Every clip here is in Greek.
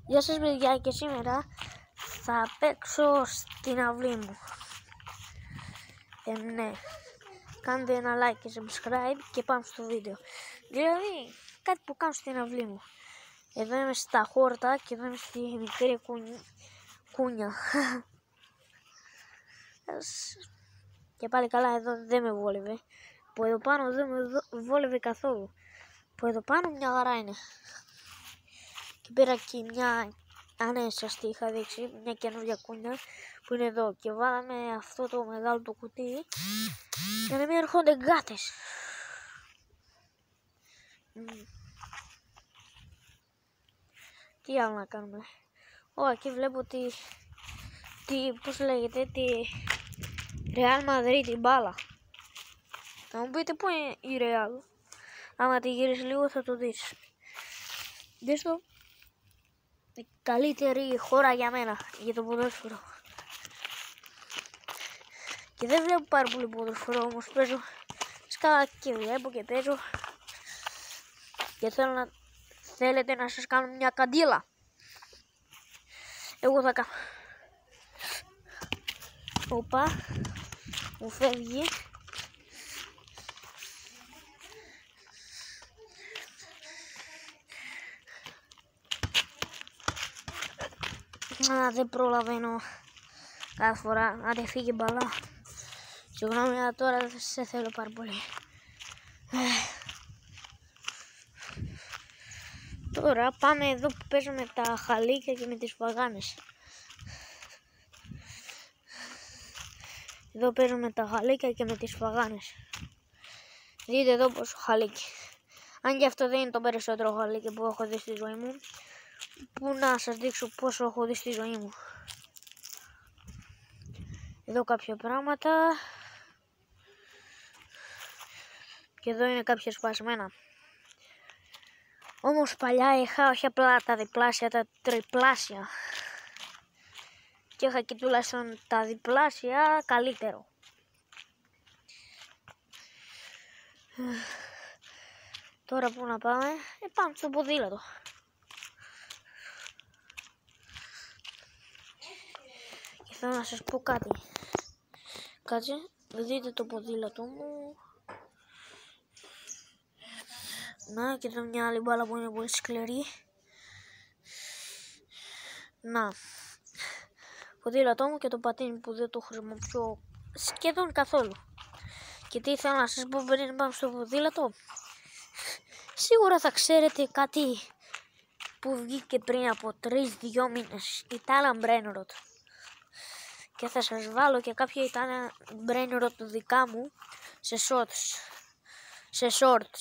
Γεια σας παιδιά, και σήμερα θα παίξω στην αυλή μου. Ναι, κάντε ένα like και subscribe και πάμε στο βίντεο. Δηλαδή, κάτι που κάνω στην αυλή μου. Εδώ είμαι στα χόρτα και εδώ είμαι στη μικρή κούνια. Και πάλι καλά, εδώ δεν με βόλευε. Που εδώ πάνω δεν με βόλευε καθόλου. Που εδώ πάνω μια χαρά είναι. Και πήρα και μια, ναι, σας τη είχα δείξει, μια καινούργια κούνια που είναι εδώ. Και βάλαμε αυτό το μεγάλο το κουτί για να μην έρχονται γάτες. Τι άλλο να κάνουμε. Εκεί βλέπω πώς λέγεται, τη Real Madrid την μπάλα. Θα μου πείτε πού είναι η Real. Άμα τη γυρίσει λίγο θα το δεις. Δες το. Η καλύτερη χώρα για μένα, για το ποδόσφαιρο. Και δεν βλέπω πάρα πολύ ποδόσφαιρο, όμως παίζω σκάλα και βλέπω και παίζω. Και θέλετε να σας κάνω μια καντήλα. Εγώ θα κάνω. Οπα, μου φεύγει. Δεν προλαβαίνω κάθε φορά. Άντε φύγει μπαλά. Συγγνώμη, αλλά τώρα δεν σε θέλω πάρα πολύ. Τώρα πάμε εδώ που παίζουμε τα χαλίκια και με τις φαγάνες. Εδώ παίζουμε τα χαλίκια και με τις φαγάνες. Δείτε εδώ πόσο χαλίκι. Αν και αυτό δεν είναι το περισσότερο χαλίκι που έχω δει στη ζωή μου. Πού να σας δείξω πόσο έχω δει στη ζωή μου. Εδώ κάποια πράγματα. Και εδώ είναι κάποια σπασμένα. Όμως παλιά είχα όχι απλά τα διπλάσια, τα τριπλάσια. Και είχα και τουλάχιστον τα διπλάσια καλύτερο. Τώρα που να πάμε, πάμε στο ποδήλατο. Και θέλω να σας πω κάτι. Κάτσε, δείτε το ποδήλατο μου. Να, και εδώ μια άλλη μπάλα που είναι πολύ σκληρή. Να, ποδήλατό μου και το πατίνι που δεν το χρησιμοποιώ σχεδόν καθόλου. Και τι ήθελα να σας πω πριν πάμε στο ποδήλατο. Σίγουρα θα ξέρετε κάτι που βγήκε πριν από 3-2 μήνες. Italian Brain Rot. Και θα σας βάλω και κάποια Italian Brain Rot δικά μου σε shorts.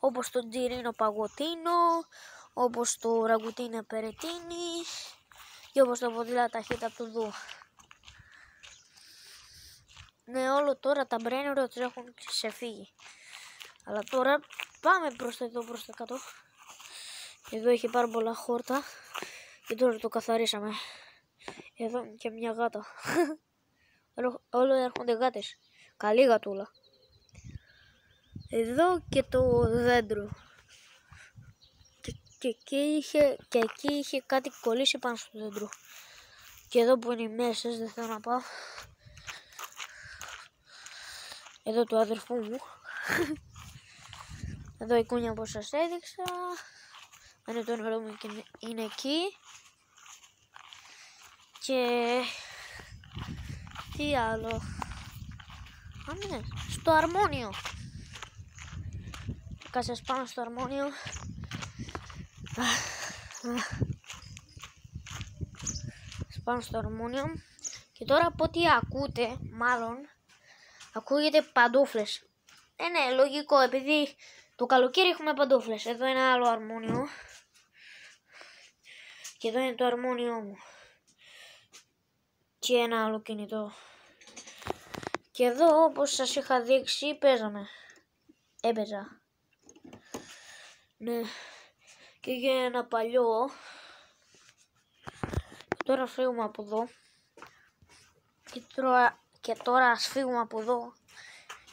Όπως το Girino Pagotino, όπως το Ragutina Peretini και όπως το ποδήλατα ταχύτητα του Δου. Ναι, όλο τώρα τα Brain Rots έχουν ξεφύγει. Αλλά τώρα πάμε προς τα κάτω. Εδώ έχει πάρα πολλά χόρτα και τώρα το καθαρίσαμε. Εδώ και μια γάτα. Όλο έρχονται γάτες. Καλή γατούλα. Εδώ και το δέντρο. Και εκεί είχε κάτι κολλήσει πάνω στο δέντρο. Και εδώ που είναι οι μέσες, δεν θέλω να πάω. Εδώ το αδερφού μου. Εδώ η κούνια που σας έδειξα. Είναι το νερό μου και είναι εκεί. Και τι άλλο. Ναι, στο αρμόνιο. Κάτσε πάνω στο αρμόνιο. Πάνω στο αρμόνιο. Και τώρα από ό,τι ακούτε, μάλλον ακούγεται παντόφλες. Ναι, λογικό, επειδή το καλοκαίρι έχουμε παντόφλες. Εδώ είναι άλλο αρμόνιο. Και εδώ είναι το αρμόνιο μου. Και ένα άλλο κινητό. Και εδώ, όπως σας είχα δείξει, έπαιζα. Ναι. Και για ένα παλιό. Τώρα φύγουμε από εδώ. Και τώρα ας φύγουμε από εδώ.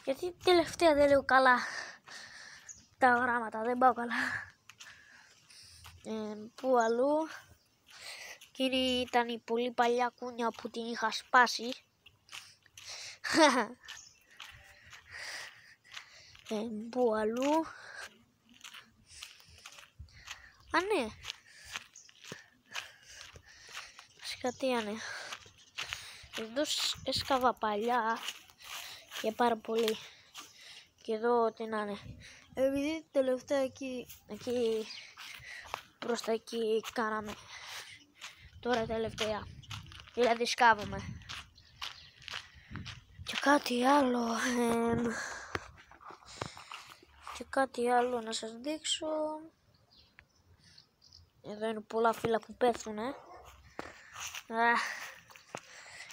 Γιατί τελευταία δεν λέω καλά τα γράμματα, δεν πάω καλά. Πού αλλού. Εκείνη ήταν η πολύ παλιά κούνια που την είχα σπάσει. Πού αλλού. Α, ναι. Σκατίανε. Εδώ έσκαβα παλιά και πάρα πολύ. Και εδώ τι να είναι. Επειδή τελευταία εκεί προς τα εκεί κάναμε. Τώρα τελευταία. Δηλαδή σκάβουμε. Και κάτι άλλο να σας δείξω. Εδώ είναι πολλά φύλλα που πέφτουνε.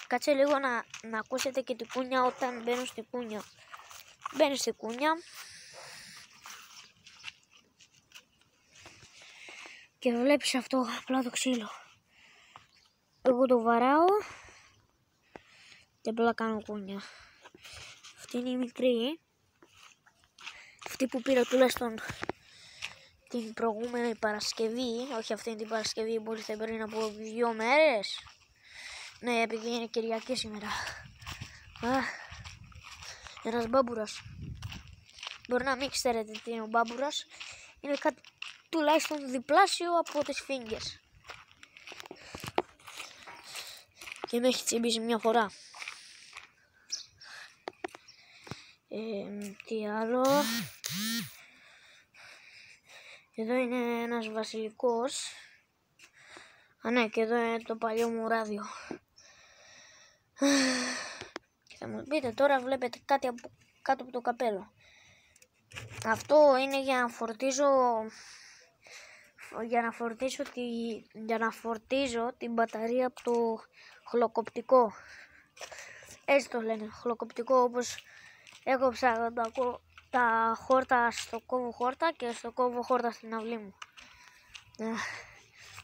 Κάτσε λίγο να ακούσετε και την κούνια όταν μπαίνω στη κούνια. Μπαίνεις στη κούνια και βλέπεις αυτό απλά το ξύλο. Εγώ το βαράω και απλά κάνω κούνια. Αυτή είναι η μικρή. Αυτή που πήρα τουλάχιστον την προηγούμενη Παρασκευή. Όχι αυτή την Παρασκευή που ήρθε πριν από 2 μέρες. Ναι, επειδή είναι Κυριακή σήμερα. Ένας μπάμπουρας. Μπορεί να μην ξέρετε τι είναι ο μπάμπουρας. Είναι κάτι τουλάχιστον διπλάσιο από τις φίγγες. Και με έχει τσιμπήσει μια φορά. Τι άλλο. Εδώ είναι ένας βασιλικός. Α, ναι, και εδώ είναι το παλιό μου ράδιο. Και θα μου πείτε τώρα βλέπετε κάτι κάτω από το καπέλο. Αυτό είναι για να φορτίζω την μπαταρία από το χλοκοπτικό. Έτσι το λένε, χλοκοπτικό, όπως έκοψα τα χόρτα στο κόβο χόρτα και στο κόβο χόρτα στην αυλή μου.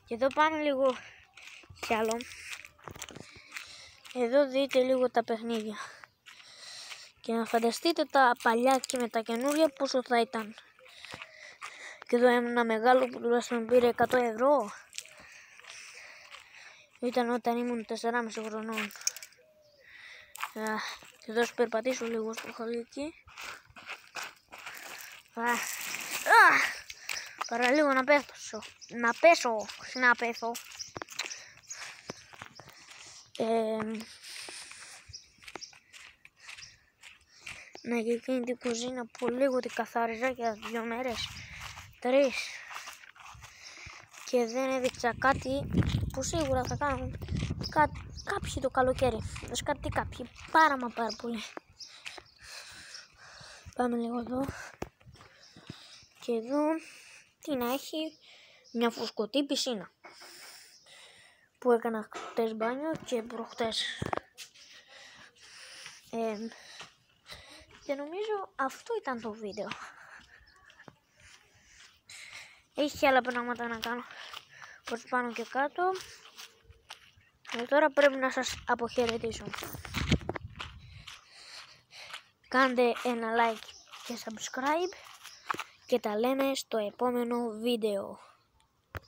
Και εδώ πάμε λίγο κι άλλο. Εδώ δείτε λίγο τα παιχνίδια. Και να φανταστείτε τα παλιά και με τα καινούργια πόσο θα ήταν. Και εδώ ένα μεγάλο που τουλάχιστον πήρε 100 ευρώ. Ήταν όταν ήμουν 4,5 χρονών. Και εδώ σου περπατήσω λίγο στο χαλίκι. Παραλίγο να πέσω. Να πέσω. Ναι, και εκείνη την κουζίνα που λίγο την καθάριζα για 2 μέρες, 3. Και δεν έδειξα κάτι που σίγουρα θα κάνουν κάποιοι το καλοκαίρι. Κάτι κάποιοι, πάρα πολύ. Πάμε λίγο εδώ. Και εδώ τι να έχει, μια φουσκωτή πισίνα που έκανα χτες μπάνιο και προχτές. Και νομίζω αυτό ήταν το βίντεο. Έχει άλλα πράγματα να κάνω προς πάνω και κάτω. Τώρα πρέπει να σας αποχαιρετήσω. Κάντε ένα like και subscribe και τα λέμε στο επόμενο βίντεο.